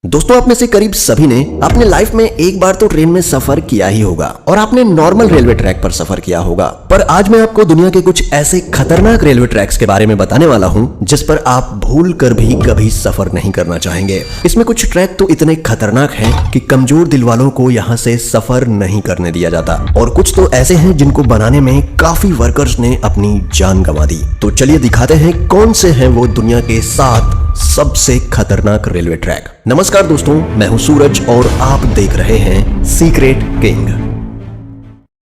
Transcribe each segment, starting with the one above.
दोस्तों, आप में से करीब सभी ने अपने लाइफ में एक बार तो ट्रेन में सफर किया ही होगा और आपने नॉर्मल रेलवे ट्रैक पर सफर किया होगा। पर आज मैं आपको दुनिया के कुछ ऐसे खतरनाक रेलवे ट्रैक्स के बारे में बताने वाला हूं जिस पर आप भूल कर भी कभी सफर नहीं करना चाहेंगे। इसमें कुछ ट्रैक तो इतने खतरनाक हैं कि कमजोर दिल वालों को यहाँ से सफर नहीं करने दिया जाता, और कुछ तो ऐसे हैं जिनको बनाने में काफी वर्कर्स ने अपनी जान गंवा दी। तो चलिए दिखाते हैं कौन से हैं वो दुनिया के 7 सबसे खतरनाक रेलवे ट्रैक। नमस्कार दोस्तों, मैं हूं सूरज और आप देख रहे हैं secret king.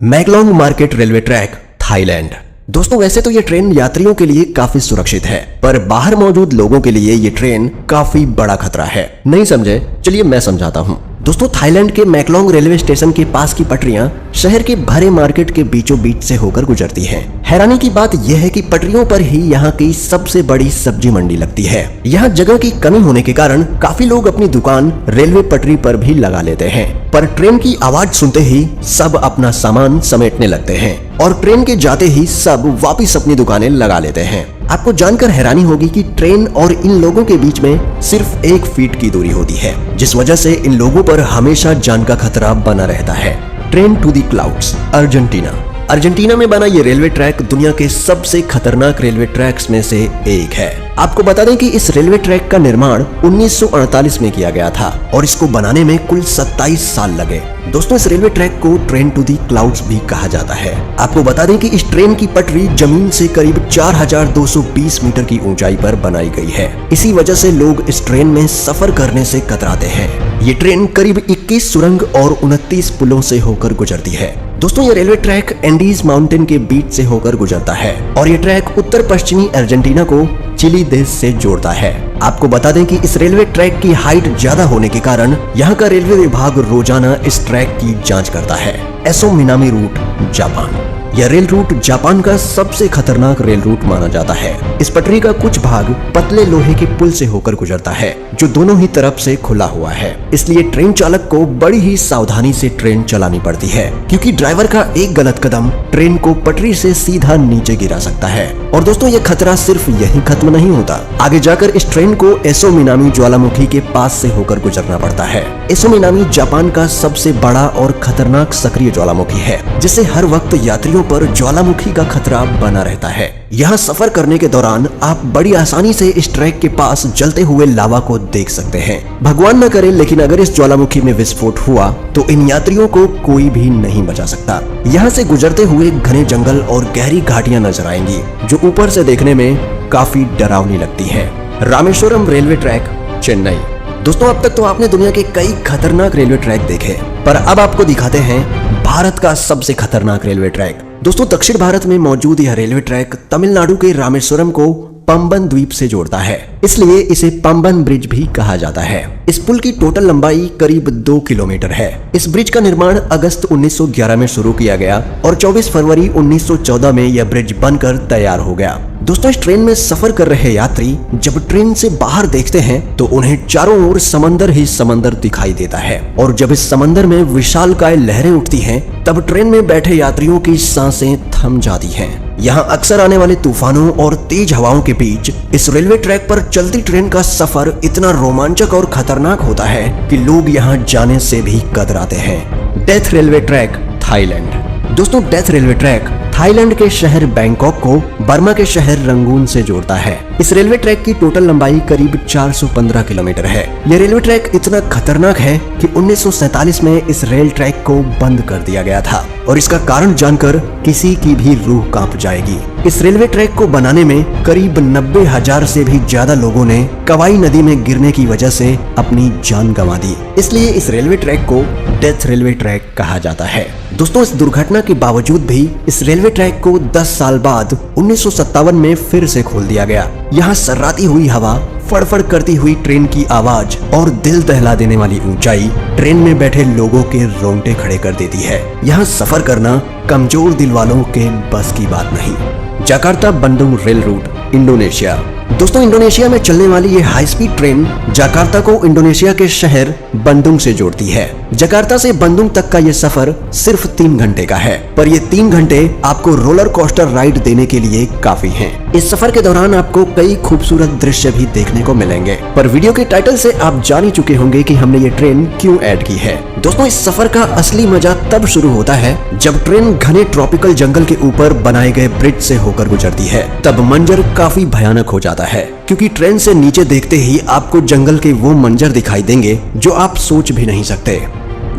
Maeklong market railway track, Thailand. दोस्तों, वैसे तो ये ट्रेन यात्रियों के लिए काफी सुरक्षित है, पर बाहर मौजूद लोगों के लिए ये ट्रेन काफी बड़ा खतरा है। नहीं समझे? चलिए मैं समझाता हूँ। दोस्तों, थाईलैंड के मैकलोंग रेलवे स्टेशन के पास की पटरियां शहर के भरे मार्केट के बीचों बीच से होकर गुजरती हैं। हैरानी की बात यह है कि पटरियों पर ही यहाँ की सबसे बड़ी सब्जी मंडी लगती है। यहाँ जगह की कमी होने के कारण काफी लोग अपनी दुकान रेलवे पटरी पर भी लगा लेते हैं, पर ट्रेन की आवाज सुनते ही सब अपना सामान समेटने लगते हैं और ट्रेन के जाते ही सब वापिस अपनी दुकानें लगा लेते हैं। आपको जानकर हैरानी होगी कि ट्रेन और इन लोगों के बीच में सिर्फ 1 फीट की दूरी होती है, जिस वजह से इन लोगों पर हमेशा जान का खतरा बना रहता है। Train to the clouds, Argentina. Argentina में बना ये रेलवे ट्रैक दुनिया के सबसे खतरनाक रेलवे ट्रैक्स में से एक है। आपको बता दें कि इस रेलवे ट्रैक का निर्माण 1948 में किया गया था और इसको बनाने में कुल 27 साल लगे। दोस्तों, इस रेलवे ट्रैक को ट्रेन टू दी क्लाउड्स भी कहा जाता है। आपको बता दें कि इस ट्रेन की पटरी जमीन से करीब 4220 मीटर की ऊंचाई पर बनाई गई है। इसी वजह से लोग इस ट्रेन में सफर करने से कतराते हैं। ये ट्रेन करीब 21 सुरंग और 29 पुलों से होकर गुजरती है। दोस्तों, ये रेलवे ट्रैक एंडीज माउंटेन के बीच से होकर गुजरता है और ये ट्रैक उत्तर पश्चिमी अर्जेंटीना को चिली देश से जोड़ता है। आपको बता दें कि इस रेलवे ट्रैक की हाइट ज्यादा होने के कारण यहाँ का रेलवे विभाग रोजाना इस ट्रैक की जांच करता है। Aso Minami route, Japan. यह रेल रूट जापान का सबसे खतरनाक रेल रूट माना जाता है। इस पटरी का कुछ भाग पतले लोहे के पुल से होकर गुजरता है जो दोनों ही तरफ से खुला हुआ है, इसलिए ट्रेन चालक को बड़ी ही सावधानी से ट्रेन चलानी पड़ती है, क्योंकि ड्राइवर का एक गलत कदम ट्रेन को पटरी से सीधा नीचे गिरा सकता है। और दोस्तों, यह खतरा सिर्फ यहीं खत्म नहीं होता। आगे जाकर इस ट्रेन को एसो मिनामी ज्वालामुखी के पास से होकर गुजरना पड़ता है। एसो मिनामी जापान का सबसे बड़ा और खतरनाक सक्रिय ज्वालामुखी है, जिससे हर वक्त यात्रियों पर ज्वालामुखी का खतरा बना रहता है। यहाँ सफर करने के दौरान आप बड़ी आसानी से इस ट्रैक के पास जलते हुए लावा को देख सकते हैं। भगवान न करे, लेकिन अगर इस ज्वालामुखी में विस्फोट हुआ तो इन यात्रियों को कोई भी नहीं बचा सकता। यहाँ से गुजरते हुए घने जंगल और गहरी घाटियां नजर आएंगी जो ऊपर से देखने में काफी डरावनी लगती है। Rameswaram railway track, Chennai. दोस्तों, अब तक तो आपने दुनिया के कई खतरनाक रेलवे ट्रैक देखे, पर अब आपको दिखाते हैं भारत का सबसे खतरनाक रेलवे ट्रैक। दोस्तों, दक्षिण भारत में मौजूद यह रेलवे ट्रैक तमिलनाडु के रामेश्वरम को पंबन द्वीप से जोड़ता है, इसलिए इसे पंबन ब्रिज भी कहा जाता है। इस पुल की टोटल लंबाई करीब 2 किलोमीटर है। इस ब्रिज का निर्माण अगस्त 1911 में शुरू किया गया और 24 फरवरी 1914 में यह ब्रिज बनकर तैयार हो गया। दोस्तों, इस ट्रेन में सफर कर रहे यात्री जब ट्रेन से बाहर देखते हैं तो उन्हें चारों ओर समंदर ही समंदर दिखाई देता है, और जब इस समंदर में विशालकाय लहरें उठती हैं, तब ट्रेन में बैठे यात्रियों की सांसें थम जाती हैं। यहाँ अक्सर आने वाले तूफानों और तेज हवाओं के बीच इस रेलवे ट्रैक पर चलती ट्रेन का सफर इतना रोमांचक और खतरनाक होता है कि लोग यहाँ जाने से भी कतराते हैं। Death railway track, Thailand. दोस्तों, डेथ रेलवे ट्रैक थाईलैंड के शहर बैंकॉक को बर्मा के शहर रंगून से जोड़ता है। इस रेलवे ट्रैक की टोटल लंबाई करीब 415 किलोमीटर है। यह रेलवे ट्रैक इतना खतरनाक है कि 1947 में इस रेल ट्रैक को बंद कर दिया गया था, और इसका कारण जानकर किसी की भी रूह कांप जाएगी। इस रेलवे ट्रैक को बनाने में करीब 90,000 से भी ज्यादा लोगों ने कवाई नदी में गिरने की वजह से अपनी जान गंवा दी, इसलिए इस रेलवे ट्रैक को डेथ रेलवे ट्रैक कहा जाता है। दोस्तों, इस दुर्घटना के बावजूद भी इस रेलवे ट्रैक को 10 साल बाद 1957 में फिर से खोल दिया गया। यहाँ सर्राती हुई हवा, फड़फड़ करती हुई ट्रेन की आवाज और दिल दहला देने वाली ऊंचाई ट्रेन में बैठे लोगों के रोंगटे खड़े कर देती है। यहाँ सफर करना कमजोर दिल वालों के बस की बात नहीं। Jakarta Bandung rail route, Indonesia. दोस्तों इंडोनेशिया में चलने वाली ये हाई स्पीड ट्रेन जकार्ता को इंडोनेशिया के शहर बंदुंग से जोड़ती है। जकार्ता से बंदुंग तक का ये सफर सिर्फ 3 घंटे का है, पर ये 3 घंटे आपको रोलर कोस्टर राइड देने के लिए काफी हैं। इस सफर के दौरान आपको कई खूबसूरत दृश्य भी देखने को मिलेंगे, पर वीडियो के टाइटल से आप जान ही चुके होंगे कि हमने ये ट्रेन क्यों ऐड की है। दोस्तों इस सफर का असली मजा तब शुरू होता है जब ट्रेन घने ट्रॉपिकल जंगल के ऊपर बनाए गए ब्रिज से होकर गुजरती है। तब मंजर काफी भयानक हो जाता है, क्योंकि ट्रेन से नीचे देखते ही आपको जंगल के वो मंजर दिखाई देंगे जो आप सोच भी नहीं सकते।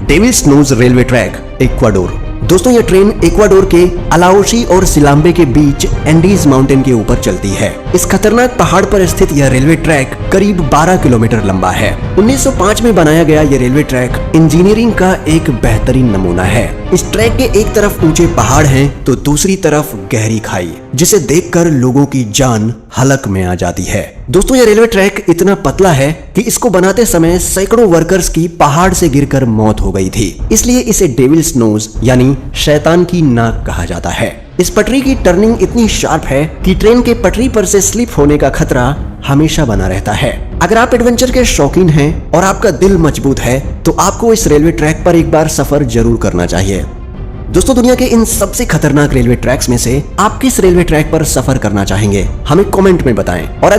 Devil's Nose railway track, Ecuador. दोस्तों ये ट्रेन इक्वाडोर के अलाओशी और सिलाम्बे के बीच एंडीज माउंटेन के ऊपर चलती है। इस खतरनाक पहाड़ पर स्थित यह रेलवे ट्रैक करीब 12 किलोमीटर लंबा है। 1905 में बनाया गया ये रेलवे ट्रैक इंजीनियरिंग का एक बेहतरीन नमूना है। इस ट्रैक के एक तरफ ऊंचे पहाड़ हैं तो दूसरी तरफ गहरी खाई, जिसे देखकर लोगों की जान हलक में आ जाती है। दोस्तों ये रेलवे ट्रैक इतना पतला है कि इसको बनाते समय सैकड़ों वर्कर्स की पहाड़ से गिरकर मौत हो गई थी, इसलिए इसे डेविल्स नोज यानी शैतान की नाक कहा जाता है। इस पटरी की टर्निंग इतनी शार्प है कि ट्रेन के पटरी पर से स्लिप होने का खतरा हमेशा बना रहता है। अगर आप एडवेंचर के शौकीन हैं और आपका दिल मजबूत है तो आपको इस रेलवे ट्रैक पर एक बार सफर जरूर करना चाहिए। दोस्तों दुनिया के इन सबसे खतरनाक रेलवे ट्रैक्स में से आप किस रेलवे ट्रैक पर सफर करना चाहेंगे, हमें कमेंट में बताएं। और अगर